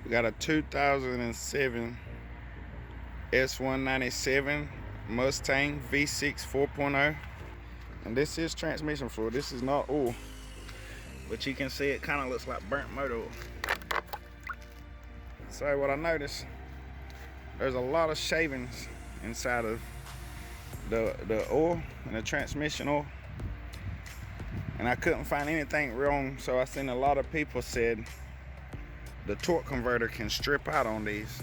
We got a 2007 S197 Mustang V6 4.0. And this is transmission fluid. This is not oil. But you can see it kind of looks like burnt motor oil. So what I noticed, there's a lot of shavings inside of the oil and the transmission oil. And I couldn't find anything wrong, so I seen a lot of people said the torque converter can strip out on these.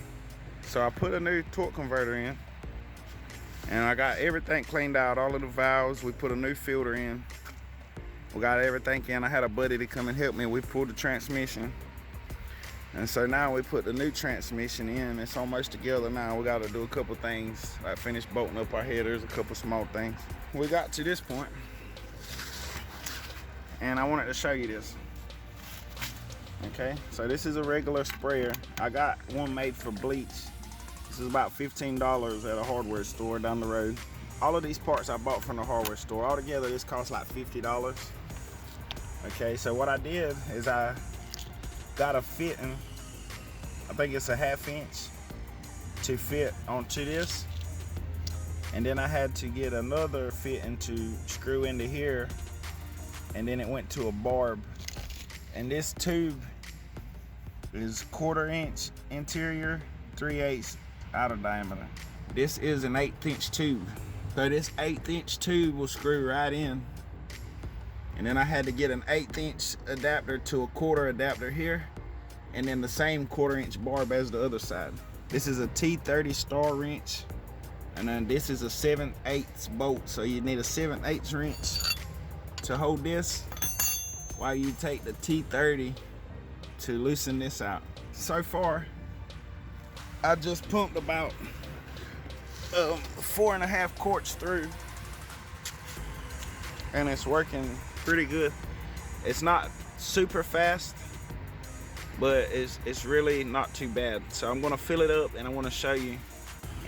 So I put a new torque converter in, and I got everything cleaned out, all of the valves. We put a new filter in. We got everything in. I had a buddy to come and help me. We pulled the transmission. And so now we put the new transmission in. It's almost together now. We got to do a couple things, like finish bolting up our headers, a couple small things. We got to this point, and I wanted to show you this. Okay, so this is a regular sprayer. I got one made for bleach. This is about $15 at a hardware store down the road. All of these parts I bought from the hardware store. Altogether, this costs like $50. Okay, so what I did is I got a fitting, I think it's a 1/2 inch to fit onto this. And then I had to get another fitting to screw into here. And then it went to a barb. And this tube is 1/4 inch interior, 3/8 outer diameter. This is an 1/8 inch tube. So this 1/8 inch tube will screw right in. And then I had to get an 1/8 inch adapter to a 1/4 adapter here. And then the same 1/4 inch barb as the other side. This is a T30 star wrench. And then this is a 7/8 bolt. So you need a 7/8 wrench to hold this while you take the T30 to loosen this out. So far, I just pumped about 4.5 quarts through, and it's working pretty good. It's not super fast, but it's really not too bad. So I'm gonna fill it up and I wanna show you.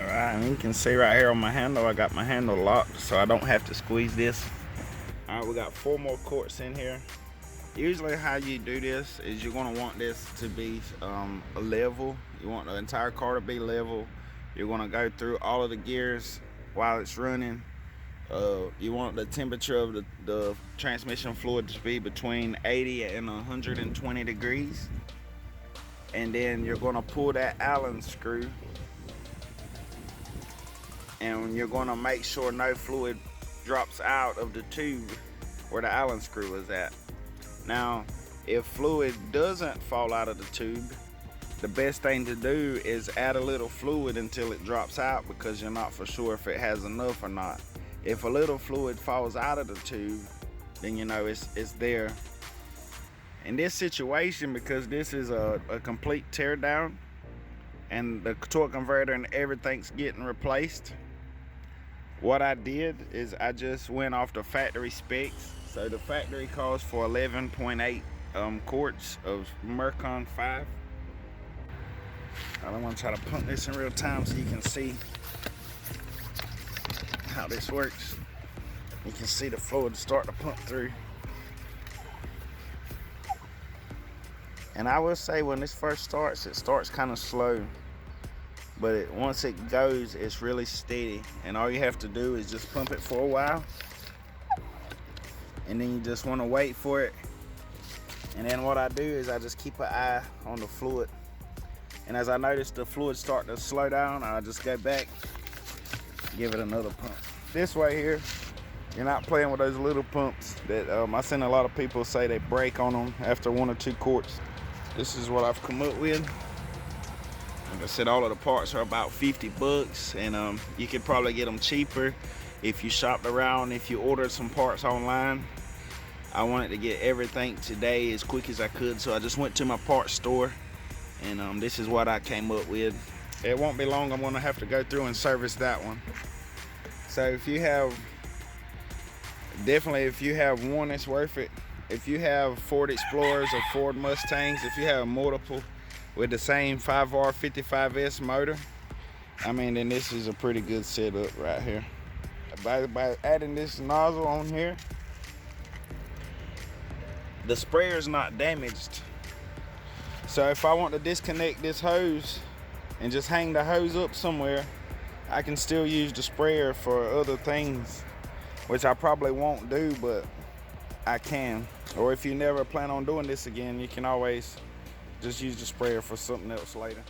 All right, and you can see right here on my handle, I got my handle locked so I don't have to squeeze this. All right, we got 4 more quarts in here. Usually how you do this is you're gonna want this to be level. You want the entire car to be level. You're gonna go through all of the gears while it's running. You want the temperature of the transmission fluid to be between 80 and 120 degrees. And then you're gonna pull that Allen screw, and you're gonna make sure no fluid drops out of the tube where the Allen screw is at. Now, if fluid doesn't fall out of the tube, the best thing to do is add a little fluid until it drops out, because you're not for sure if it has enough or not. If a little fluid falls out of the tube, then you know it's there. In this situation, because this is a complete tear down and the torque converter and everything's getting replaced, what I did is I just went off the factory specs. So the factory calls for 11.8 quarts of Mercury 5. I'm gonna try to pump this in real time so you can see how this works. You can see the fluid start to pump through. And I will say when this first starts, it starts kind of slow. But once it goes, it's really steady. And all you have to do is just pump it for a while. And then you just want to wait for it. And then what I do is I just keep an eye on the fluid. And as I notice the fluid start to slow down, I just go back, give it another pump. This way here, you're not playing with those little pumps that I seen a lot of people say they break on them after 1 or 2 quarts. This is what I've come up with. Like I said, all of the parts are about 50 bucks, and you could probably get them cheaper if you shopped around, if you ordered some parts online. I wanted to get everything today as quick as I could, so I just went to my parts store, and this is what I came up with. It won't be long, I'm gonna have to go through and service that one. So if you have, definitely if you have one, it's worth it. If you have Ford Explorers or Ford Mustangs, if you have multiple with the same 5R55S motor, I mean, then this is a pretty good setup right here. By adding this nozzle on here, the sprayer's not damaged. So if I want to disconnect this hose and just hang the hose up somewhere, I can still use the sprayer for other things, which I probably won't do, but I can. Or if you never plan on doing this again, you can always just use the sprayer for something else later.